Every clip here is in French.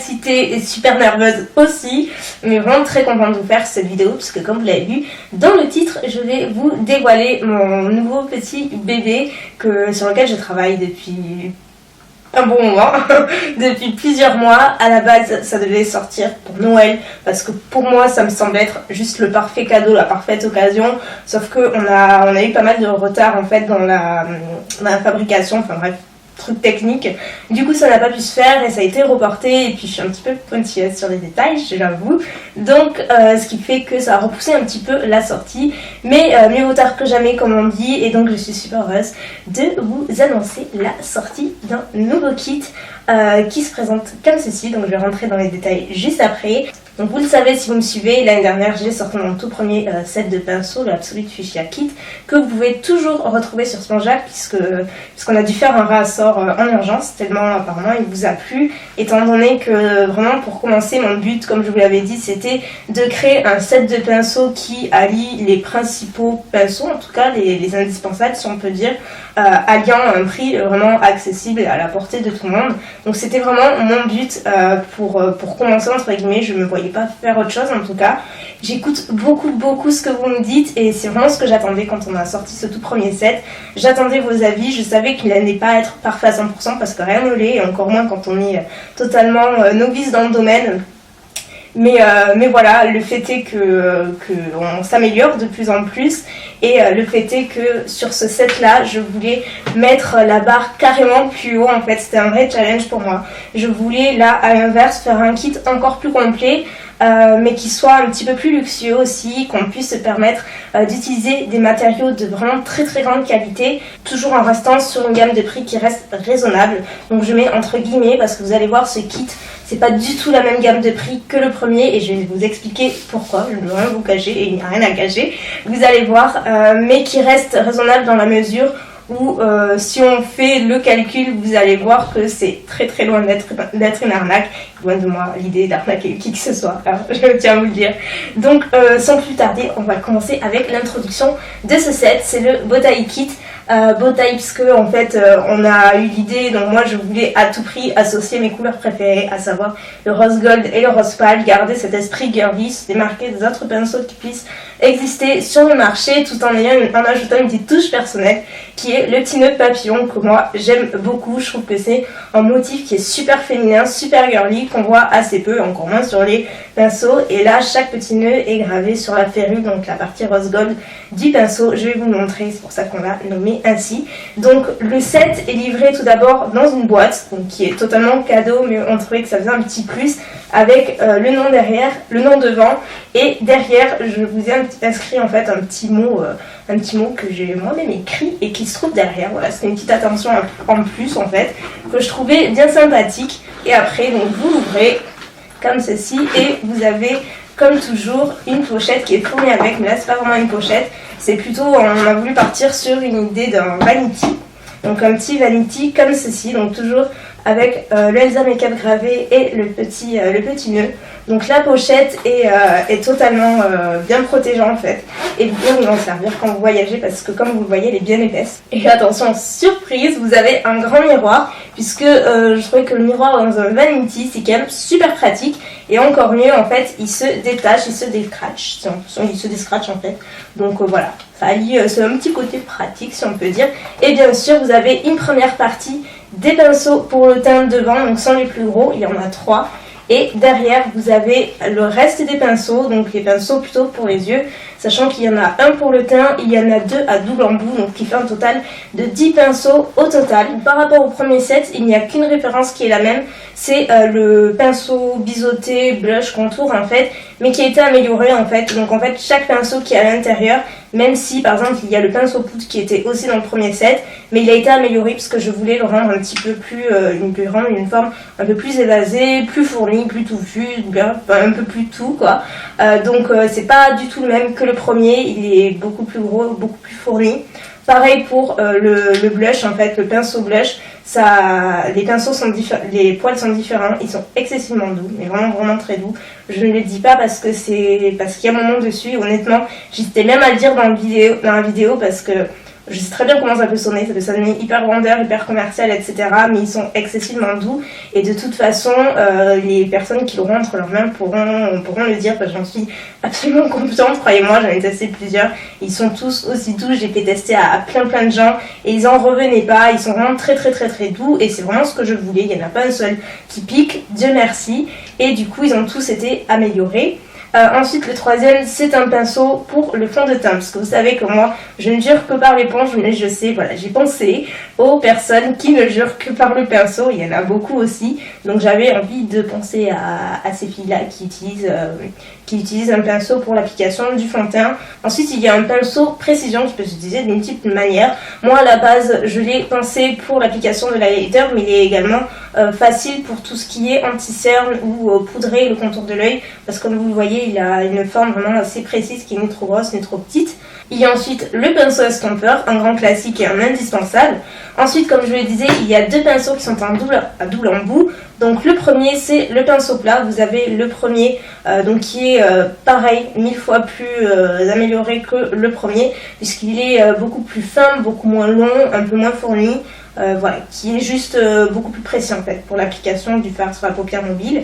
excitée et super nerveuse aussi, mais vraiment très contente de vous faire cette vidéo puisque comme vous l'avez vu dans le titre, je vais vous dévoiler mon nouveau petit bébé sur lequel je travaille depuis un bon moment, depuis plusieurs mois. À la base ça devait sortir pour Noël parce que pour moi ça me semble être juste le parfait cadeau, la parfaite occasion, sauf que on a eu pas mal de retard en fait dans la fabrication, enfin bref, truc technique, du coup ça n'a pas pu se faire et ça a été reporté, et puis je suis un petit peu pointilleuse sur les détails, j'avoue, donc ce qui fait que ça a repoussé un petit peu la sortie, mais mieux vaut tard que jamais comme on dit, et donc je suis super heureuse de vous annoncer la sortie d'un nouveau kit qui se présente comme ceci. Donc je vais rentrer dans les détails juste après. Donc vous le savez si vous me suivez, l'année dernière j'ai sorti mon tout premier set de pinceaux, le Absolute Fuchsia Kit, que vous pouvez toujours retrouver sur Spongeac puisqu'on a dû faire un réassort en urgence tellement apparemment il vous a plu, étant donné que vraiment pour commencer mon but, comme je vous l'avais dit, c'était de créer un set de pinceaux qui allie les principaux pinceaux, en tout cas les indispensables si on peut dire, alliant un prix vraiment accessible à la portée de tout le monde. Donc c'était vraiment mon but pour commencer entre guillemets. Je me voyais pas faire autre chose en tout cas. J'écoute beaucoup ce que vous me dites et c'est vraiment ce que j'attendais quand on a sorti ce tout premier set. J'attendais vos avis, je savais qu'il n'allait pas être parfait à 100% parce que rien ne l'est, et encore moins quand on est totalement novice dans le domaine. Mais voilà, le fait est qu'on s'améliore de plus en plus, et le fait est que sur ce set là je voulais mettre la barre carrément plus haut en fait. C'était un vrai challenge pour moi. Je voulais là à l'inverse faire un kit encore plus complet, mais qui soit un petit peu plus luxueux aussi, qu'on puisse se permettre d'utiliser des matériaux de vraiment très grande qualité, toujours en restant sur une gamme de prix qui reste raisonnable. Donc je mets entre guillemets parce que vous allez voir ce kit, c'est pas du tout la même gamme de prix que le premier, et je vais vous expliquer pourquoi, je ne veux rien vous cacher et il n'y a rien à cacher, vous allez voir, mais qui reste raisonnable dans la mesure où si on fait le calcul, vous allez voir que c'est très loin d'être une arnaque. Loin de moi l'idée d'arnaquer qui que ce soit, alors, je tiens à vous le dire. Donc sans plus tarder, on va commencer avec l'introduction de ce set. C'est le Bow-Tie Kit. Bow-Tie puisque en fait on a eu l'idée, donc moi je voulais à tout prix associer mes couleurs préférées, à savoir le rose gold et le rose pâle, garder cet esprit girly, se démarquer des autres pinceaux qui puissent exister sur le marché, tout en ajoutant une petite touche personnelle qui est le petit nœud papillon que moi j'aime beaucoup. Je trouve que c'est un motif qui est super féminin, super girly, qu'on voit assez peu, encore moins sur les pinceaux, et là chaque petit nœud est gravé sur la ferrule, donc la partie rose gold du pinceau. Je vais vous montrer, c'est pour ça qu'on l'a nommé ainsi. Donc le set est livré tout d'abord dans une boîte, donc qui est totalement cadeau, mais on trouvait que ça faisait un petit plus, avec le nom derrière, le nom devant, et derrière je vous ai inscrit en fait un petit mot que j'ai moi-même écrit et qui se trouve derrière. Voilà, c'est une petite attention en plus en fait, que je trouvais bien sympathique. Et après donc vous l'ouvrez comme ceci et vous avez comme toujours une pochette qui est fournie avec, mais là c'est pas vraiment une pochette, c'est plutôt, on a voulu partir sur une idée d'un vanity, donc un petit vanity comme ceci, donc toujours avec le Elsa Makeup gravé et le petit nœud. Donc la pochette est totalement bien protégée en fait, et vous pouvez vous en servir quand vous voyagez parce que comme vous le voyez elle est bien épaisse. Et attention, surprise, vous avez un grand miroir, puisque je trouvais que le miroir dans un vanity c'est quand même super pratique, et encore mieux en fait il se détache, il se décratche, il se descratche en fait. Donc voilà, ça allie c'est un petit côté pratique si on peut dire. Et bien sûr vous avez une première partie des pinceaux pour le teint devant, donc sont les plus gros, il y en a 3. Et derrière vous avez le reste des pinceaux, donc les pinceaux plutôt pour les yeux, sachant qu'il y en a un pour le teint, il y en a 2 à double embout, donc qui fait un total de 10 pinceaux au total. Par rapport au premier set, il n'y a qu'une référence qui est la même, c'est le pinceau biseauté blush contour en fait, mais qui a été amélioré en fait. Donc en fait chaque pinceau qui est à l'intérieur, même si par exemple il y a le pinceau poudre qui était aussi dans le premier set, mais il a été amélioré parce que je voulais le rendre un petit peu plus, une forme un peu plus évasée, plus fournie, plus touffue, un peu plus tout quoi. Donc c'est pas du tout le même que le premier, il est beaucoup plus gros, beaucoup plus fourni. Pareil pour le blush en fait, le pinceau blush, les pinceaux sont les poils sont différents, ils sont excessivement doux, mais vraiment très doux. Je ne le dis pas parce qu'il y a mon nom dessus, honnêtement, j'hésitais même à le dire dans la vidéo parce que Je sais très bien comment ça peut sonner hyper vendeur, hyper commercial, etc. Mais ils sont excessivement doux et de toute façon, les personnes qui l'auront entre leurs mains pourront le dire parce que j'en suis absolument confiante, croyez-moi, j'en ai testé plusieurs. Ils sont tous aussi doux, j'ai fait tester à plein de gens et ils en revenaient pas, ils sont vraiment très doux et c'est vraiment ce que je voulais, il n'y en a pas un seul qui pique, Dieu merci, et du coup ils ont tous été améliorés. Ensuite, le troisième, c'est un pinceau pour le fond de teint, parce que vous savez que moi, je ne jure que par l'éponge, mais je sais, voilà, j'ai pensé aux personnes qui ne jurent que par le pinceau, il y en a beaucoup aussi, donc j'avais envie de penser à ces filles-là qui utilisent un pinceau pour l'application du fond de teint. Ensuite, il y a un pinceau précision qui peut s'utiliser d'une multiples manières. Moi, à la base, je l'ai pensé pour l'application de l'highlighter, mais il est également facile pour tout ce qui est anti-cerne ou poudrer le contour de l'œil, parce que comme vous le voyez, il a une forme vraiment assez précise qui n'est ni trop grosse ni trop petite. Il y a ensuite le pinceau estompeur, un grand classique et un indispensable. Ensuite, comme je le disais, il y a deux pinceaux qui sont à double embout. Donc le premier, c'est le pinceau plat. Vous avez le premier donc qui est pareil, 1000 fois plus amélioré que le premier, puisqu'il est beaucoup plus fin, beaucoup moins long, un peu moins fourni. Voilà, qui est juste beaucoup plus précis en fait pour l'application du fard sur la paupière mobile.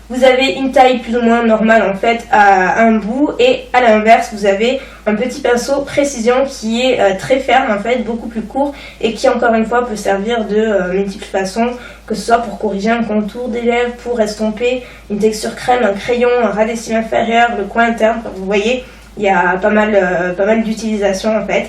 Vous avez une taille plus ou moins normale en fait à un bout et à l'inverse vous avez un petit pinceau précision qui est très ferme en fait, beaucoup plus court et qui encore une fois peut servir de multiples façons, que ce soit pour corriger un contour des lèvres, pour estomper une texture crème, un crayon, un ras des cils inférieur, le coin interne. Vous voyez, il y a pas mal d'utilisations en fait.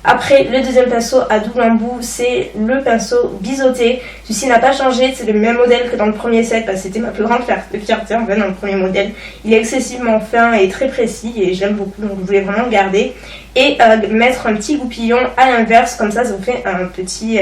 Après, le deuxième pinceau à double embout, c'est le pinceau biseauté. Celui-ci n'a pas changé, c'est le même modèle que dans le premier set, parce que c'était ma plus grande fierté en fait dans le premier modèle. Il est excessivement fin et très précis et j'aime beaucoup, donc je voulais vraiment le garder. Et mettre un petit goupillon à l'inverse, comme ça vous fait un petit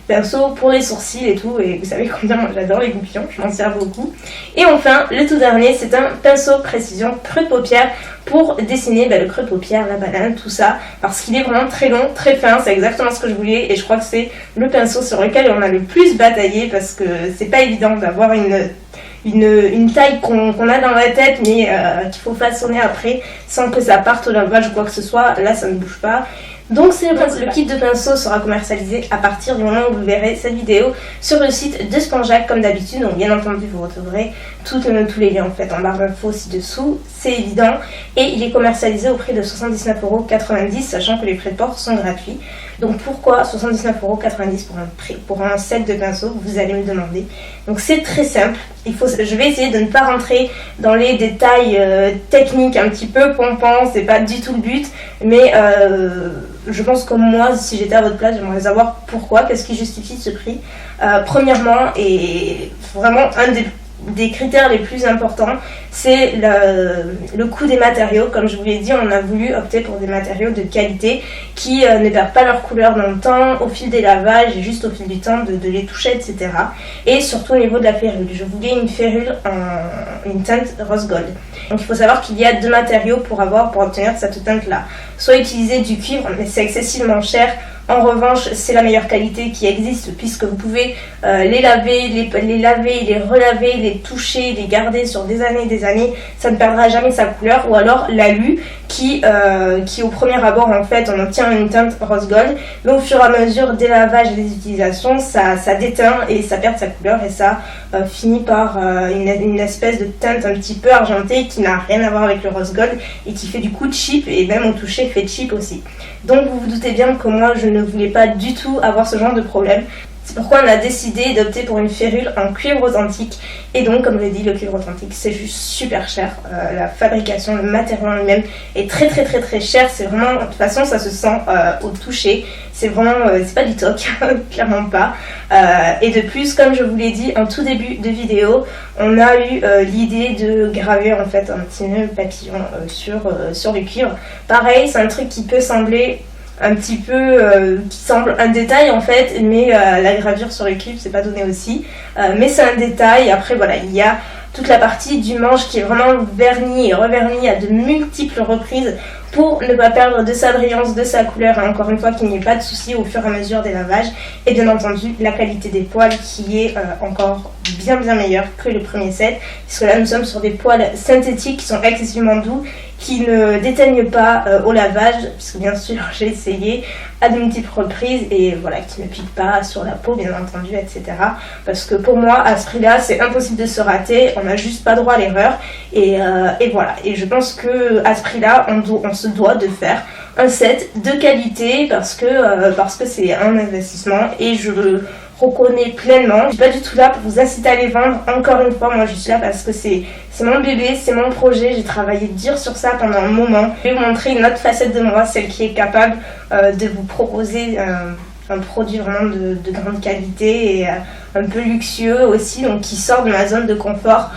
pinceau pour les sourcils et tout. Et vous savez combien moi j'adore les goupillons, je m'en sers beaucoup. Et enfin, le tout dernier, c'est un pinceau précision creux de paupière pour dessiner le creux de paupière, la banane, tout ça. Parce qu'il est vraiment très long, très fin, c'est exactement ce que je voulais. Et je crois que c'est le pinceau sur lequel on a le plus bataillé parce que c'est pas évident d'avoir une taille qu'on a dans la tête mais qu'il faut façonner après sans que ça parte au lavage ou quoi que ce soit. Là ça ne bouge pas. Donc le kit de pinceau sera commercialisé à partir du moment où vous verrez cette vidéo sur le site de Spanjac comme d'habitude. Donc bien entendu vous retrouverez tous les liens en fait en barre d'infos ci-dessous, c'est évident. Et il est commercialisé au prix de 79,90 €, sachant que les frais de port sont gratuits. Donc pourquoi 79,90 € pour un set de pinceaux, vous allez me demander. Donc c'est très simple, je vais essayer de ne pas rentrer dans les détails techniques un petit peu pompants, c'est pas du tout le but, mais je pense que moi, si j'étais à votre place, j'aimerais savoir pourquoi, qu'est-ce qui justifie ce prix. Premièrement, et vraiment un des critères les plus importants, c'est le coût des matériaux. Comme je vous l'ai dit, on a voulu opter pour des matériaux de qualité qui ne perdent pas leur couleur dans le temps, au fil des lavages et juste au fil du temps de les toucher, etc. Et surtout au niveau de la férule. Je voulais une férule en une teinte rose gold. Donc il faut savoir qu'il y a deux matériaux pour obtenir cette teinte là. Soit utiliser du cuivre, mais c'est excessivement cher. En revanche, c'est la meilleure qualité qui existe puisque vous pouvez les laver, les relaver, les toucher, les garder sur des années et des années. Ça ne perdra jamais sa couleur. Ou alors l'alu qui au premier abord en fait on obtient une teinte rose gold, mais au fur et à mesure des lavages et des utilisations ça déteint et ça perd sa couleur et ça finit par une espèce de teinte un petit peu argentée qui n'a rien à voir avec le rose gold et qui fait du coup cheap, et même au toucher fait cheap aussi. Donc vous vous doutez bien que moi je ne voulais pas du tout avoir ce genre de problème. C'est pourquoi on a décidé d'opter pour une férule en cuivre authentique. Et donc, comme je l'ai dit, le cuivre authentique, c'est juste super cher. La fabrication, le matériau en lui-même est très cher. C'est vraiment, de toute façon, ça se sent au toucher. C'est vraiment, c'est pas du toc, clairement pas. Et de plus, comme je vous l'ai dit en tout début de vidéo, on a eu l'idée de graver en fait un petit nœud papillon sur le cuivre. Pareil, c'est un truc qui peut sembler un petit peu qui semble un détail en fait, mais la gravure sur le cuivre c'est pas donné aussi, mais c'est un détail. Après voilà, il y a toute la partie du manche qui est vraiment vernie et revernie à de multiples reprises pour ne pas perdre de sa brillance, de sa couleur, et encore une fois qu'il n'y ait pas de soucis au fur et à mesure des lavages. Et bien entendu la qualité des poils qui est encore bien meilleure que le premier set, puisque là nous sommes sur des poils synthétiques qui sont excessivement doux, qui ne déteignent pas au lavage, puisque bien sûr j'ai essayé à de multiples reprises, et voilà, qui ne piquent pas sur la peau bien entendu, etc. Parce que pour moi à ce prix là c'est impossible de se rater, on n'a juste pas droit à l'erreur, et voilà, et je pense que à ce prix là on se doit de faire un set de qualité parce que c'est un investissement, et je le reconnais pleinement. Je suis pas du tout là pour vous inciter à les vendre, encore une fois, moi je suis là parce que c'est mon bébé, c'est mon projet, j'ai travaillé dur sur ça pendant un moment. Je vais vous montrer une autre facette de moi, celle qui est capable de vous proposer un produit vraiment de grande qualité et un peu luxueux aussi, donc qui sort de ma zone de confort,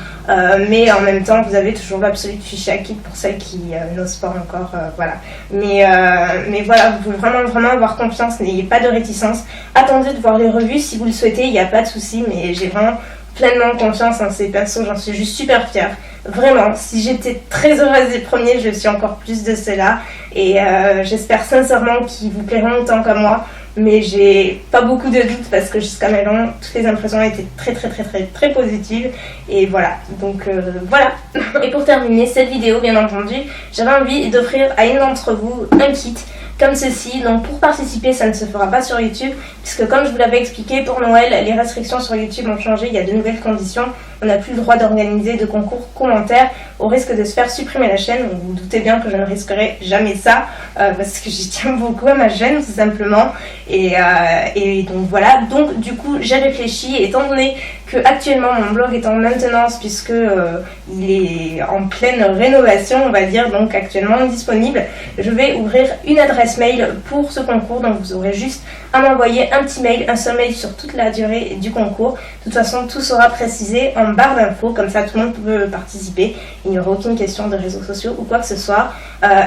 mais en même temps vous avez toujours l'absolute fiche à quitte pour celles qui n'osent pas encore, voilà. Mais voilà, vous pouvez vraiment avoir confiance, n'ayez pas de réticence, attendez de voir les revues si vous le souhaitez, il n'y a pas de souci, mais j'ai vraiment pleinement confiance en ces persos, j'en suis juste super fière. Vraiment, si j'étais très heureuse des premiers, je suis encore plus de ceux-là, et j'espère sincèrement qu'ils vous plairont autant que moi. Mais j'ai pas beaucoup de doutes parce que jusqu'à maintenant, toutes les impressions étaient très positives. Et voilà, donc voilà. Et pour terminer cette vidéo, bien entendu, j'avais envie d'offrir à une d'entre vous un kit comme ceci. Donc pour participer, ça ne se fera pas sur YouTube, puisque comme je vous l'avais expliqué, pour Noël, les restrictions sur YouTube ont changé, il y a de nouvelles conditions. On n'a plus le droit d'organiser de concours commentaires au risque de se faire supprimer la chaîne. Donc vous vous doutez bien que je ne risquerai jamais ça, parce que j'y tiens beaucoup à ma chaîne tout simplement. Et donc voilà, donc du coup j'ai réfléchi, étant donné que actuellement mon blog est en maintenance, puisque il est en pleine rénovation on va dire, donc actuellement disponible, je vais ouvrir une adresse mail pour ce concours. Donc vous aurez juste à m'envoyer un petit mail, un seul mail sur toute la durée du concours. De toute façon tout sera précisé en barre d'infos, comme ça tout le monde peut participer, il n'y aura aucune question de réseaux sociaux ou quoi que ce soit,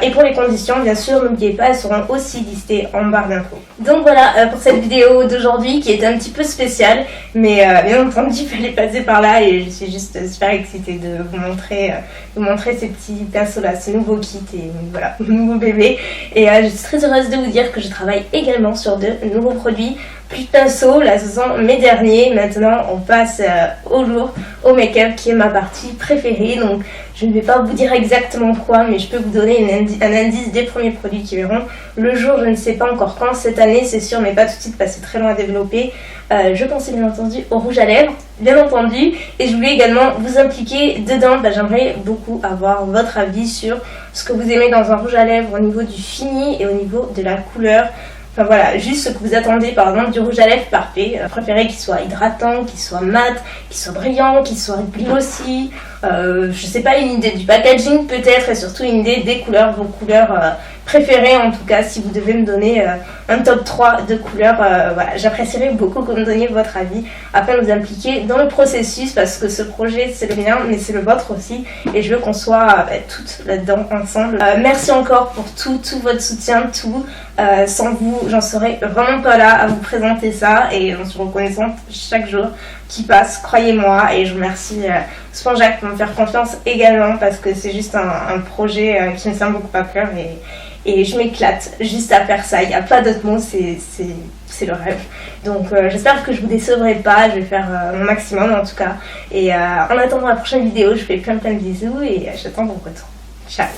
et pour les conditions bien sûr n'oubliez pas, elles seront aussi listées en barre d'infos. Donc voilà pour cette vidéo d'aujourd'hui qui est un petit peu spéciale, mais bien entendu il fallait passer par là, et je suis juste super excitée de vous montrer ces petits pinceaux là, ce nouveau kit, et voilà, mon nouveau bébé. Et je suis très heureuse de vous dire que je travaille également sur de nouveaux produits. Plus de pinceaux, là ce sont mes derniers. Maintenant on passe au make-up qui est ma partie préférée. Donc je ne vais pas vous dire exactement quoi, mais je peux vous donner un indice des premiers produits qui verront le jour. Je ne sais pas encore quand cette année, c'est sûr, mais pas tout de suite parce que c'est très loin à développer. Je pensais bien entendu au rouge à lèvres, bien entendu, et je voulais également vous impliquer dedans. J'aimerais beaucoup avoir votre avis sur ce que vous aimez dans un rouge à lèvres au niveau du fini et au niveau de la couleur. Enfin voilà, juste ce que vous attendez par exemple du rouge à lèvres parfait. Préférez qu'il soit hydratant, qu'il soit mat, qu'il soit brillant, qu'il soit glossy. Je sais pas, une idée du packaging peut-être, et surtout une idée des couleurs, vos couleurs préférées en tout cas. Si vous devez me donner un top 3 de couleurs, voilà, j'apprécierais beaucoup que vous me donniez votre avis afin de vous impliquer dans le processus, parce que ce projet c'est le mien mais c'est le vôtre aussi, et je veux qu'on soit toutes là-dedans ensemble. Merci encore pour tout votre soutien, tout. Sans vous, j'en serais vraiment pas là à vous présenter ça, et j'en suis reconnaissante chaque jour qui passe, croyez-moi. Et je remercie Spongeac pour me faire confiance également, parce que c'est juste un projet qui me tient beaucoup à cœur, et je m'éclate juste à faire ça. Il n'y a pas d'autre mot, c'est le rêve. Donc j'espère que je vous décevrai pas, je vais faire mon maximum en tout cas. Et en attendant la prochaine vidéo, je fais plein de bisous, et j'attends vos retours. Ciao.